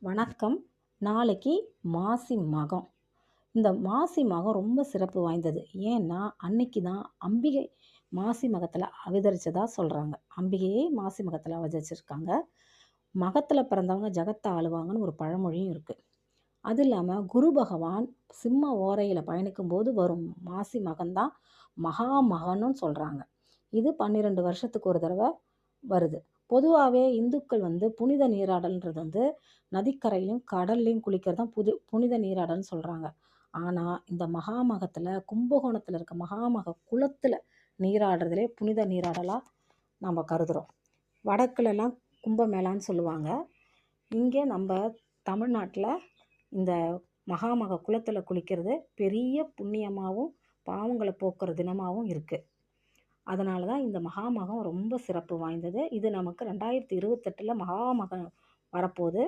வணக்கம். நாளைக்கு மாசி மகம். இந்த மாசி மகம் ரொம்ப சிறப்பு வாய்ந்தது. ஏன்னா, அன்னைக்கு தான் அம்பிகை மாசி மகத்தில அவதரிச்சதா சொல்றாங்க. அம்பிகையை மாசி மகத்தில அவதரிச்சிருக்காங்க. மகத்தில பிறந்தவங்க ஜகத்த ஆளுவாங்கன்னு ஒரு பழமொழியும் இருக்கு. அது இல்லாம குரு பகவான் சிம்ம ஓரையில பயணிக்கும்போது வரும் மாசி மகம் தான் மகா மகம்னு சொல்றாங்க. இது 12 வருஷத்துக்கு ஒரு தடவ வருது. பொதுவாவே இந்துக்கள் புனித நீராடல்ன்றது நதிக்கரையிலும், கடல்லயும் குளிக்கிறது தான் புனித நீராடல்ன்னு சொல்றாங்க. ஆனா, இந்த மகாமகத்துல கும்பகோணத்துல இருக்க மகாமக குளத்துல நீராடுறதுலே புனித நீராடலா நாம கருதுறோம். வடக்குலலாம் கும்பமேளான்னு சொல்லுவாங்க. இங்க நம்ப தமிழ்நாட்ல இந்த மகாமக குளத்துல குளிக்கிறது பெரிய புண்ணியமாவும், பாவங்கள போக்குற தினமாவும் இருக்கு. அதனால தான் இந்த மகாமகம் ரொம்ப சிறப்பு வாய்ந்தது. இது நமக்கு 2028ல மகாமகம் வரப்போது.